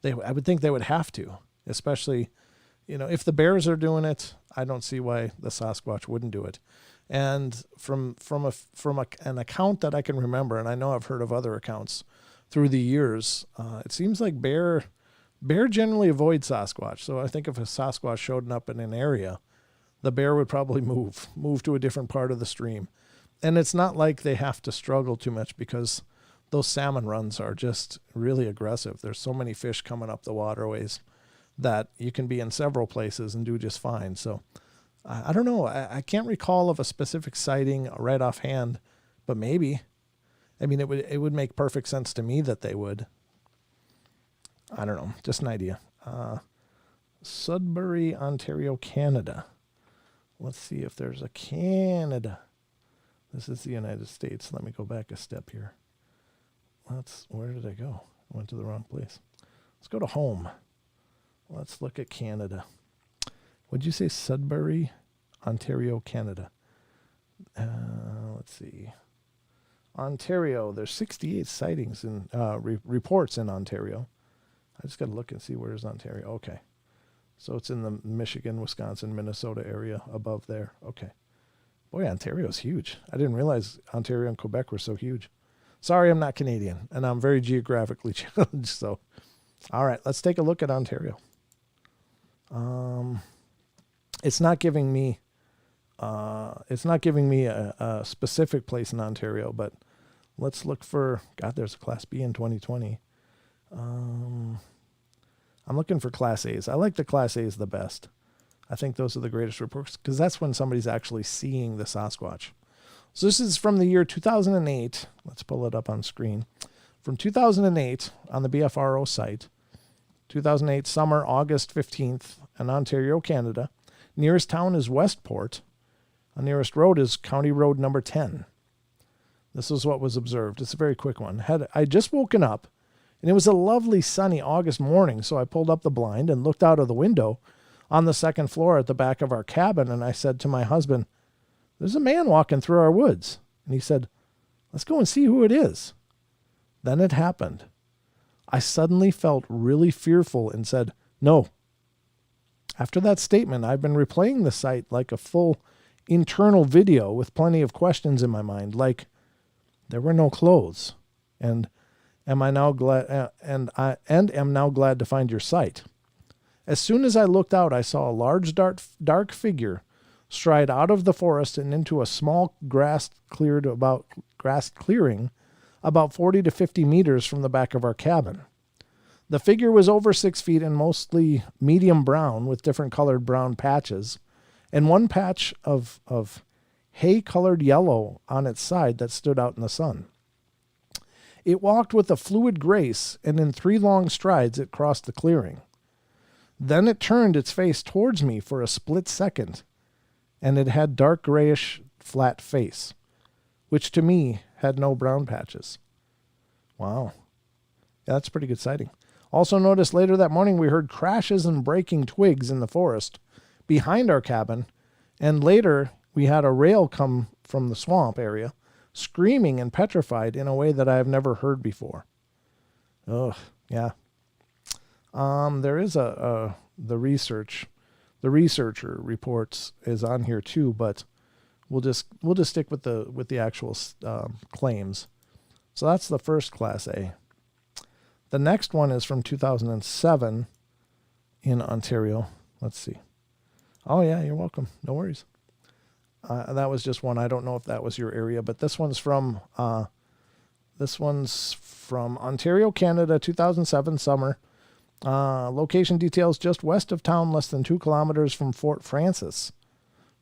I would think they would have to, especially, if the bears are doing it, I don't see why the Sasquatch wouldn't do it. And from an account that I can remember, and I know I've heard of other accounts through the years, it seems like bear generally avoid Sasquatch. So I think if a Sasquatch showed up in an area, the bear would probably move to a different part of the stream. And it's not like they have to struggle too much because those salmon runs are just really aggressive. There's so many fish coming up the waterways that you can be in several places and do just fine. So I don't know. I can't recall of a specific sighting right offhand, but maybe. I mean, it would make perfect sense to me that they would. I don't know. Just an idea. Sudbury, Ontario, Canada. Let's see if there's a Canada. This is the United States. Let me go back a step here. Where did I go? I went to the wrong place. Let's go to home. Let's look at Canada. Would you say Sudbury, Ontario, Canada? Let's see. Ontario, there's 68 sightings and reports in Ontario. I just got to look and see where's Ontario. Okay. So it's in the Michigan, Wisconsin, Minnesota area above there. Okay. Boy, Ontario's huge. I didn't realize Ontario and Quebec were so huge. Sorry, I'm not Canadian, and I'm very geographically challenged. So, all right, let's take a look at Ontario. It's not giving me a specific place in Ontario, but let's look for, God, there's a Class B in 2020. I'm looking for Class A's. I like the Class A's the best. I think those are the greatest reports because that's when somebody's actually seeing the Sasquatch. So this is from the year 2008. Let's pull it up on screen. From 2008 on the BFRO site, 2008 summer, August 15th in Ontario, Canada. Nearest town is Westport. The nearest road is County Road number 10. This is what was observed. It's a very quick one. I just woken up, and it was a lovely sunny August morning, so I pulled up the blind and looked out of the window on the second floor at the back of our cabin, and I said to my husband, "There's a man walking through our woods." And he said, "Let's go and see who it is." Then it happened. I suddenly felt really fearful and said, "No." After that statement, I've been replaying the sight like a full internal video with plenty of questions in my mind, like, there were no clothes, and am now glad to find your sight. As soon as I looked out, I saw a large dark figure stride out of the forest and into a small grass clearing about 40 to 50 meters from the back of our cabin. The figure was over 6 feet and mostly medium brown with different colored brown patches, and one patch of hay-colored yellow on its side that stood out in the sun. It walked with a fluid grace, and in 3 long strides it crossed the clearing. Then it turned its face towards me for a split second, and it had dark grayish flat face, which to me had no brown patches. Wow. Yeah, that's a pretty good sighting. Also noticed later that morning we heard crashes and breaking twigs in the forest behind our cabin, and later we had a rail come from the swamp area, screaming and petrified in a way that I have never heard before. Ugh, yeah. There is the researcher reports is on here too, but we'll just stick with the actual claims. So that's the first Class A. The next one is from 2007 in Ontario. Let's see. Oh yeah, you're welcome. No worries. That was just one. I don't know if that was your area, but this one's from Ontario, Canada, 2007 summer. Location details just west of town, less than 2 kilometers from Fort Francis.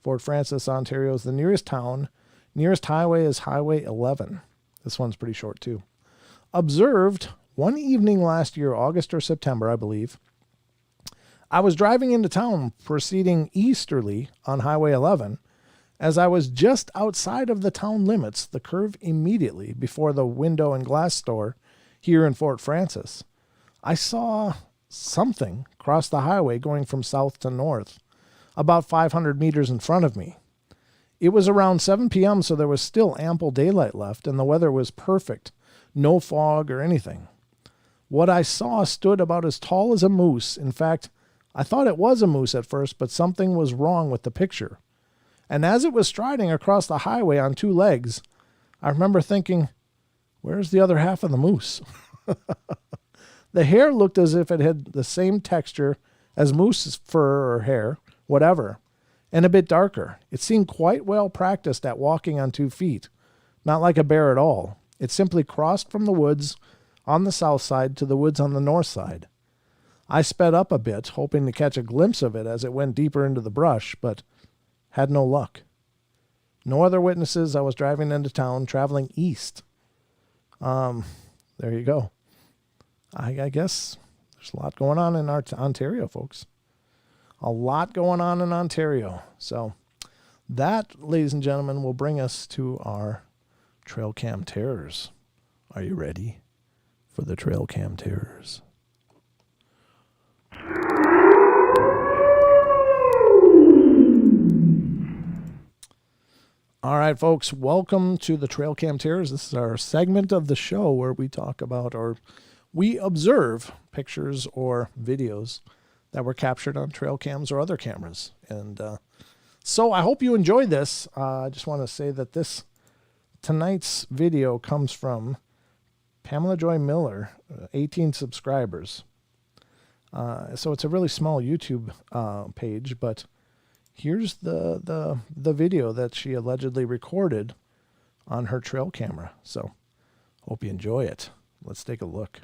Fort Francis, Ontario is the nearest town. Nearest highway is Highway 11. This one's pretty short too. Observed one evening last year, August or September, I believe. I was driving into town proceeding easterly on Highway 11. As I was just outside of the town limits, the curve immediately before the window and glass store here in Fort Francis, I saw something cross the highway going from south to north, about 500 meters in front of me. It was around 7 p.m., so there was still ample daylight left, and the weather was perfect. No fog or anything. What I saw stood about as tall as a moose. In fact, I thought it was a moose at first, but something was wrong with the picture. And as it was striding across the highway on 2 legs, I remember thinking, where's the other half of the moose? The hair looked as if it had the same texture as moose's fur or hair, whatever, and a bit darker. It seemed quite well practiced at walking on 2 feet, not like a bear at all. It simply crossed from the woods on the south side to the woods on the north side. I sped up a bit, hoping to catch a glimpse of it as it went deeper into the brush, but had no luck. No other witnesses. I was driving into town, traveling east. There you go. I guess there's a lot going on in Ontario, folks. A lot going on in Ontario. So that, ladies and gentlemen, will bring us to our trail cam terrors. Are you ready for the trail cam terrors? All right, folks, welcome to the Trail Cam Terrors. This is our segment of the show where we talk about, or we observe pictures or videos that were captured on trail cams or other cameras. And so I hope you enjoyed this. I just want to say that tonight's video comes from Pamela Joy Miller, 18 subscribers. So it's a really small YouTube page, but here's the video that she allegedly recorded on her trail camera. So hope you enjoy it. Let's take a look.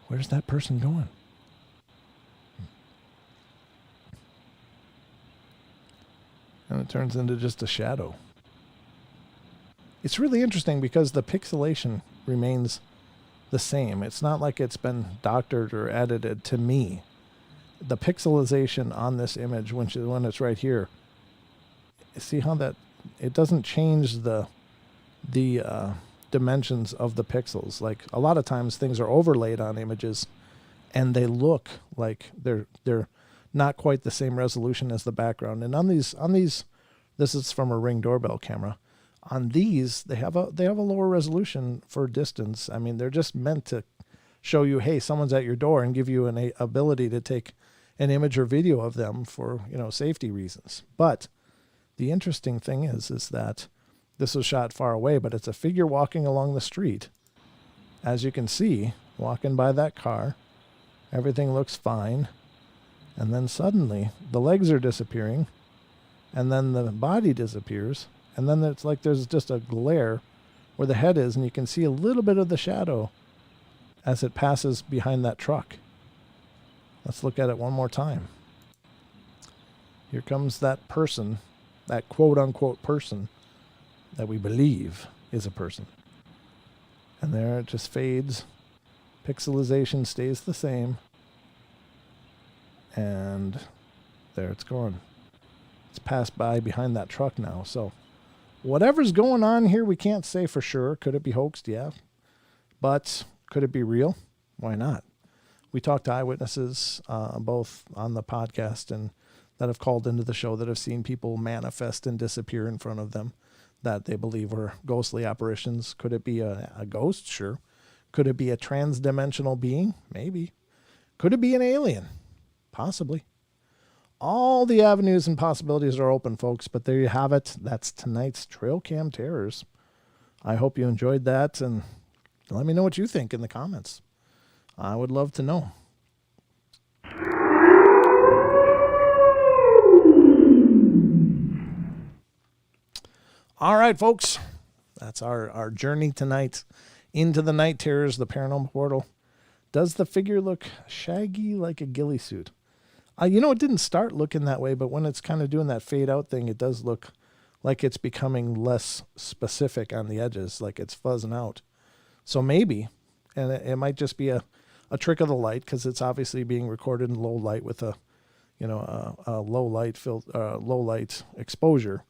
Where's that person going? And it turns into just a shadow. It's really interesting because the pixelation remains the same. It's not like it's been doctored or edited to me. The pixelization on this image, when it's right here, see how that it doesn't change the dimensions of the pixels. Like a lot of times things are overlaid on images and they look like they're not quite the same resolution as the background. And on these, this is from a Ring doorbell camera. On these, they have a lower resolution for distance. I mean, they're just meant to show you, hey, someone's at your door, and give you an ability to take an image or video of them for, safety reasons. But the interesting thing is that this was shot far away, but it's a figure walking along the street. As you can see, walking by that car, everything looks fine. And then suddenly the legs are disappearing, and then the body disappears. And then it's like there's just a glare where the head is, and you can see a little bit of the shadow as it passes behind that truck. Let's look at it one more time. Here comes that person, that quote-unquote person that we believe is a person. And there it just fades. Pixelization stays the same. And there it's gone. It's passed by behind that truck now, so whatever's going on here, we can't say for sure. Could it be hoaxed? Yeah. But could it be real? Why not? We talked to eyewitnesses, both on the podcast and that have called into the show, that have seen people manifest and disappear in front of them that they believe were ghostly apparitions. Could it be a ghost? Sure. Could it be a trans-dimensional being? Maybe. Could it be an alien? Possibly. All the avenues and possibilities are open, folks, but there you have it. That's tonight's Trail Cam Terrors. I hope you enjoyed that, and let me know what you think in the comments. I would love to know. All right, folks. That's our journey tonight into the night terrors, the Paranormal Portal. Does the figure look shaggy like a ghillie suit? It didn't start looking that way, but when it's kind of doing that fade out thing, it does look like it's becoming less specific on the edges, like it's fuzzing out. So maybe, and it might just be a trick of the light, because it's obviously being recorded in low light with a low light exposure.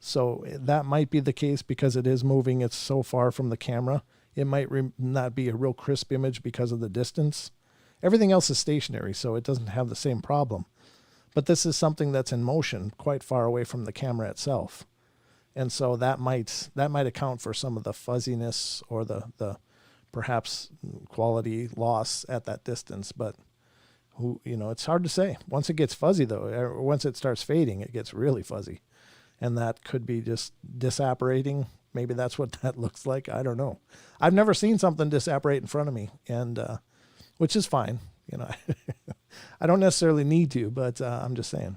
So that might be the case because it is moving. It's so far from the camera. It might not be a real crisp image because of the distance. Everything else is stationary, so it doesn't have the same problem. But this is something that's in motion quite far away from the camera itself. And so that might account for some of the fuzziness or the perhaps quality loss at that distance. But it's hard to say. Once it gets fuzzy, though, or once it starts fading, it gets really fuzzy. And that could be just disapparating. Maybe that's what that looks like. I don't know. I've never seen something disapparate in front of me, and which is fine. I don't necessarily need to, but I'm just saying.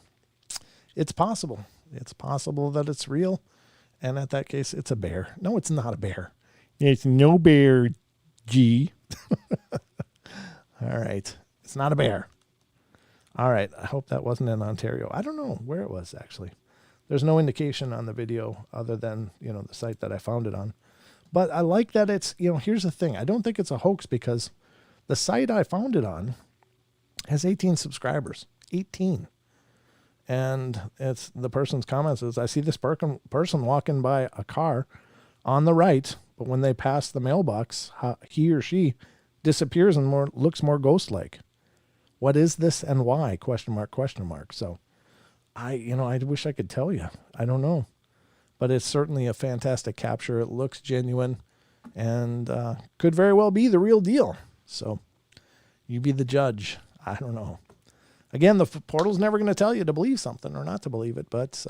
It's possible. It's possible that it's real. And at that case, it's a bear. No, it's not a bear. It's no bear, G. All right. It's not a bear. All right. I hope that wasn't in Ontario. I don't know where it was, actually. There's no indication on the video other than, the site that I found it on. But I like that it's, here's the thing. I don't think it's a hoax because the site I found it on has 18 subscribers. 18. And it's the person's comment says, I see this person walking by a car on the right, but when they pass the mailbox, he or she disappears and looks more ghost-like. What is this and why? Question mark, question mark. So I wish I could tell you. I don't know. But it's certainly a fantastic capture. It looks genuine and could very well be the real deal. So you be the judge. I don't know. Again, the portal's never going to tell you to believe something or not to believe it, but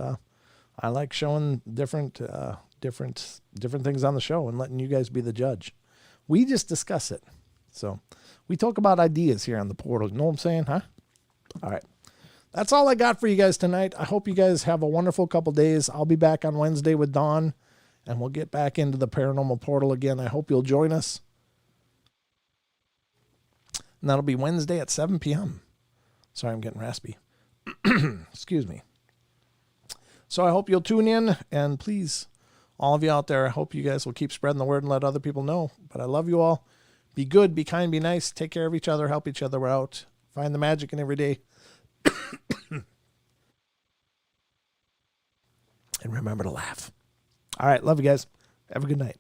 I like showing different things on the show and letting you guys be the judge. We just discuss it. So we talk about ideas here on the portal. You know what I'm saying, huh? All right. That's all I got for you guys tonight. I hope you guys have a wonderful couple days. I'll be back on Wednesday with Dawn, and we'll get back into the Paranormal Portal again. I hope you'll join us. And that'll be Wednesday at 7 p.m. Sorry, I'm getting raspy. Excuse me. So I hope you'll tune in, and please, all of you out there, I hope you guys will keep spreading the word and let other people know. But I love you all. Be good, be kind, be nice. Take care of each other, help each other out. Find the magic in every day. And remember to laugh. All right, love you guys. Have a good night.